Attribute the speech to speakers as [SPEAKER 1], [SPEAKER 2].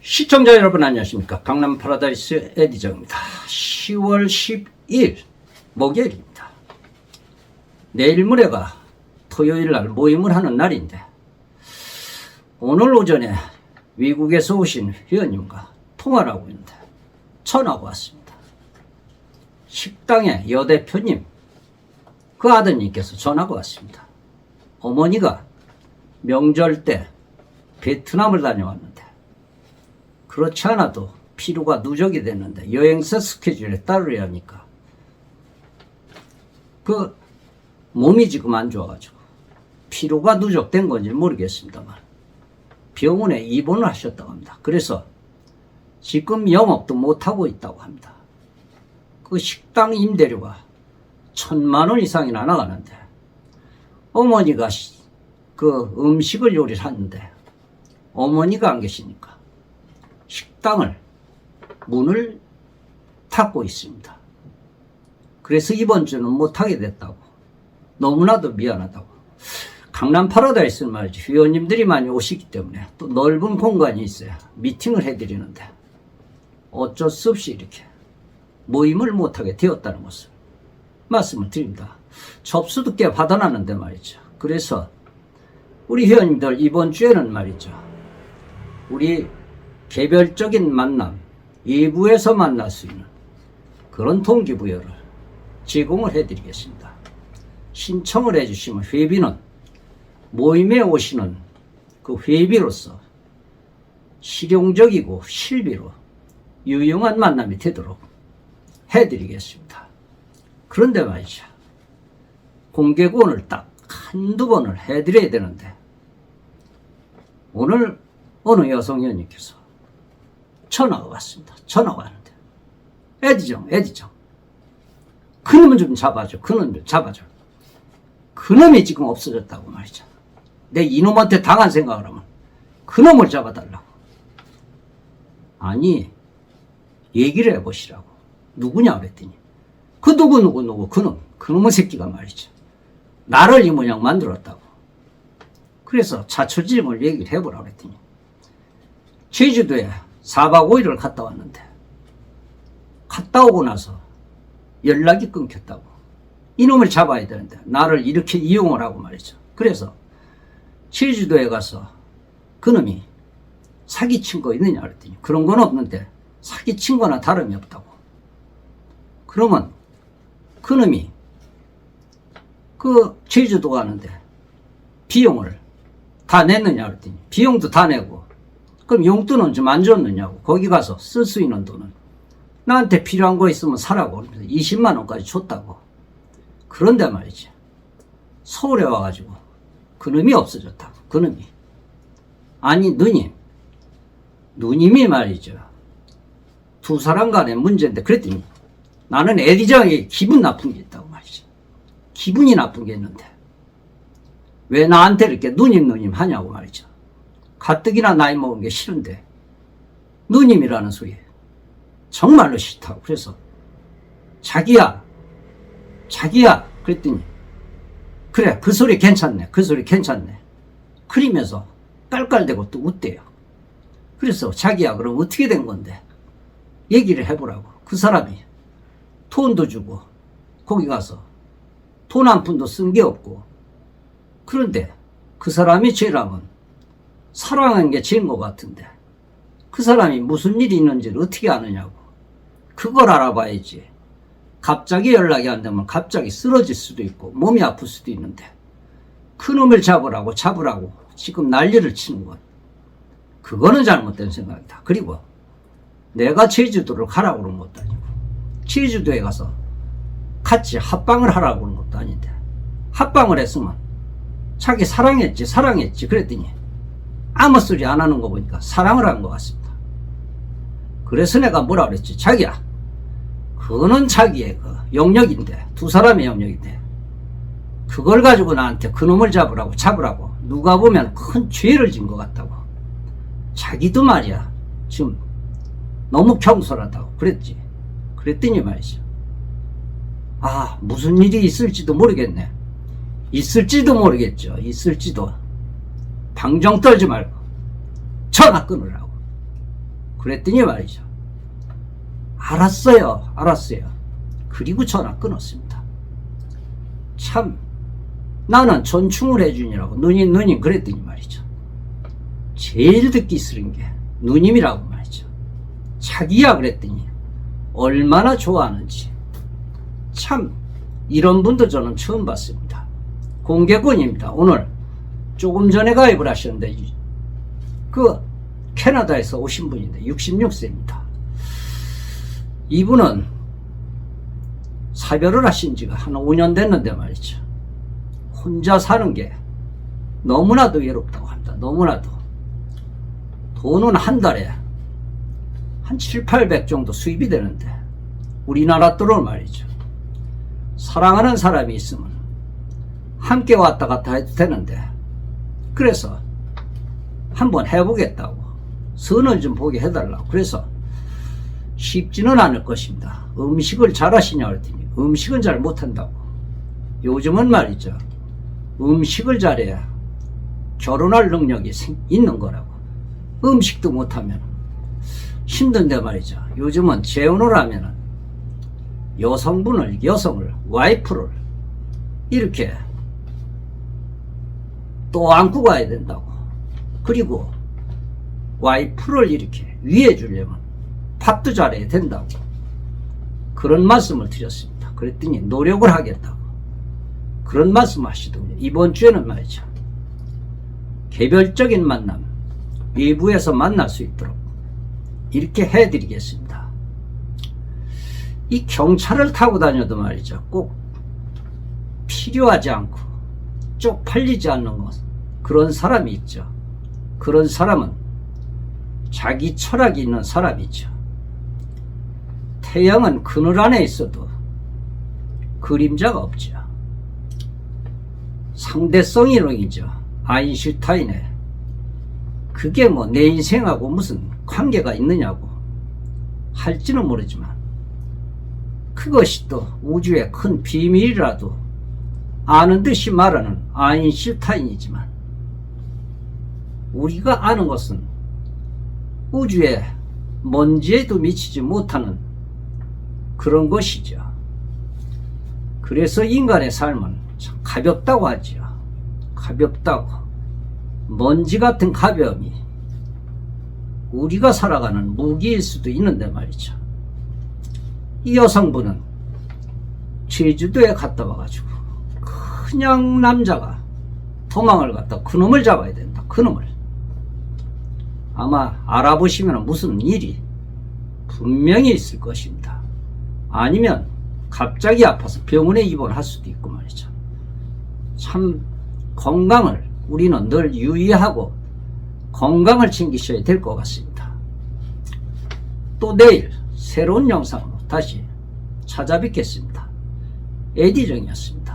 [SPEAKER 1] 시청자 여러분 안녕하십니까. 강남 파라다이스 에디저입니다. 10월 10일 목요일입니다. 내일 모레가 토요일날 모임을 하는 날인데 오늘 오전에 미국에서 오신 회원님과 통화를 하고 있는데 전화가 왔습니다. 식당의 여 대표님 그 아드님께서 전화가 왔습니다. 어머니가 명절 때 베트남을 다녀왔는데 그렇지 않아도 피로가 누적이 됐는데 여행사 스케줄에 따르려 하니까 그 몸이 지금 안 좋아가지고 피로가 누적된 건지 모르겠습니다만 병원에 입원을 하셨다고 합니다. 그래서 지금 영업도 못하고 있다고 합니다. 그 식당 임대료가 1,000만 원 이상이나 나가는데 어머니가 그 음식을 요리를 하는데 어머니가 안 계시니까 식당을 문을 닫고 있습니다. 그래서 이번 주는 못하게 됐다고 너무나도 미안하다고. 강남 파라다이스는 말이지 회원님들이 많이 오시기 때문에 또 넓은 공간이 있어야 미팅을 해드리는데 어쩔 수 없이 이렇게 모임을 못하게 되었다는 것을 말씀을 드립니다. 접수도 꽤 받아놨는데 말이죠. 그래서 우리 회원님들 이번 주에는 말이죠. 우리 개별적인 만남, 외부에서 만날 수 있는 그런 동기부여를 제공을 해드리겠습니다. 신청을 해주시면 회비는 모임에 오시는 그 회비로서 실용적이고 실비로 유용한 만남이 되도록 해드리겠습니다. 그런데 말이죠. 공개 구원을 딱 한두 번을 해드려야 되는데 오늘 어느 여성 회원님께서 전화가 왔습니다. 전화가 왔는데 에디정 그놈은 좀 잡아줘. 그놈 좀 잡아줘. 그놈이 지금 없어졌다고 말이죠. 내 이놈한테 당한 생각을 하면 그놈을 잡아달라고. 아니 얘기를 해보시라고. 누구냐 그랬더니 그 누구 그놈의 새끼가 말이죠. 나를 이 모양 만들었다고. 그래서 자초지종을 얘기를 해보라고 그랬더니 제주도에 4박 5일을 갔다 왔는데 갔다 오고 나서 연락이 끊겼다고. 이놈을 잡아야 되는데 나를 이렇게 이용을 하고 말이죠. 그래서 제주도에 가서 그놈이 사기친 거 있느냐 그랬더니 그런 건 없는데 사기친 거나 다름이 없다고. 그러면 그놈이 그 제주도 가는데 비용을 다 냈느냐 그랬더니 비용도 다 내고 그럼 용돈은 좀 안 줬느냐고. 거기 가서 쓸 수 있는 돈은 나한테 필요한 거 있으면 사라고 그러면서 20만 원까지 줬다고. 그런데 말이지 서울에 와가지고 그놈이 없어졌다고. 그놈이 아니 누님이 말이죠 두 사람 간의 문제인데 그랬더니 나는 에디정이 기분 나쁜 게 있다고 말이죠. 기분이 나쁜 게 있는데 왜 나한테 이렇게 누님 하냐고 말이죠. 가뜩이나 나이 먹은 게 싫은데 누님이라는 소리 정말로 싫다고. 그래서 자기야 그랬더니 그래 그 소리 괜찮네 그러면서 깔깔대고 또 웃대요. 그래서 자기야 그럼 어떻게 된 건데 얘기를 해보라고. 그 사람이 돈도 주고 거기 가서 돈 한 푼도 쓴 게 없고 그런데 그 사람이 죄라면 사랑한 게 죄인 것 같은데 그 사람이 무슨 일이 있는지를 어떻게 아느냐고. 그걸 알아봐야지. 갑자기 연락이 안 되면 갑자기 쓰러질 수도 있고 몸이 아플 수도 있는데 그놈을 잡으라고 지금 난리를 치는 것 그거는 잘못된 생각이다. 그리고 내가 제주도를 가라고 그런 것도 아니고 제주도에 가서 같이 합방을 하라고 그런 것도 아닌데 합방을 했으면 자기 사랑했지 그랬더니 아무 소리 안 하는 거 보니까 사랑을 한 것 같습니다. 그래서 내가 뭐라 그랬지. 자기야 그거는 자기의 그 영역인데 두 사람의 영역인데 그걸 가지고 나한테 그놈을 잡으라고 누가 보면 큰 죄를 진 것 같다고. 자기도 말이야 지금 너무 경솔하다고 그랬더니 말이죠. 아 무슨 일이 있을지도 모르겠네. 있을지도 모르겠죠. 있을지도. 방정 떨지 말고 전화 끊으라고. 그랬더니 말이죠. 알았어요. 그리고 전화 끊었습니다. 참 나는 존중을 해주니라고 누님 그랬더니 말이죠. 제일 듣기 싫은 게 누님이라고 말이죠. 자기야 그랬더니 얼마나 좋아하는지. 참 이런 분도 저는 처음 봤습니다. 공개권입니다. 오늘 조금 전에 가입을 하셨는데 그 캐나다에서 오신 분인데 66세입니다. 이분은 사별을 하신 지가 한 5년 됐는데 말이죠. 혼자 사는 게 너무나도 외롭다고 합니다. 너무나도. 돈은 한 달에 한 7, 800 정도 수입이 되는데 우리나라 돈은 말이죠. 사랑하는 사람이 있으면 함께 왔다 갔다 해도 되는데 그래서 한번 해보겠다고 선을 좀 보게 해달라고. 그래서 쉽지는 않을 것입니다. 음식을 잘 하시냐 그랬더니 음식은 잘 못한다고. 요즘은 말이죠. 음식을 잘해야 결혼할 능력이 있는 거라고. 음식도 못하면 힘든데 말이죠. 요즘은 재혼을 하면은 여성을, 와이프를 이렇게 또 안고 가야 된다고. 그리고 와이프를 이렇게 위해 주려면 밥도 잘해야 된다고. 그런 말씀을 드렸습니다. 그랬더니 노력을 하겠다고. 그런 말씀 하시더군요. 이번 주에는 말이죠. 개별적인 만남, 외부에서 만날 수 있도록 이렇게 해드리겠습니다. 이 경차를 타고 다녀도 말이죠. 꼭 필요하지 않고 쪽팔리지 않는 것, 그런 사람이 있죠. 그런 사람은 자기 철학이 있는 사람이죠. 태양은 그늘 안에 있어도 그림자가 없죠. 상대성 이론이죠. 아인슈타인의. 그게 뭐 내 인생하고 무슨 관계가 있느냐고 할지는 모르지만 그것이 또 우주의 큰 비밀이라도 아는 듯이 말하는 아인슈타인이지만 우리가 아는 것은 우주의 먼지에도 미치지 못하는 그런 것이죠. 그래서 인간의 삶은 참 가볍다고 하죠. 가볍다고. 먼지 같은 가벼움이 우리가 살아가는 무기일 수도 있는데 말이죠. 이 여성분은 제주도에 갔다 와가지고 그냥 남자가 도망을 갔다 그놈을 잡아야 된다. 그놈을. 아마 알아보시면 무슨 일이 분명히 있을 것입니다. 아니면 갑자기 아파서 병원에 입원할 수도 있고 말이죠. 참 건강을 우리는 늘 유의하고 건강을 챙기셔야 될 것 같습니다. 또 내일 새로운 영상으로 다시 찾아뵙겠습니다. 에디정이었습니다.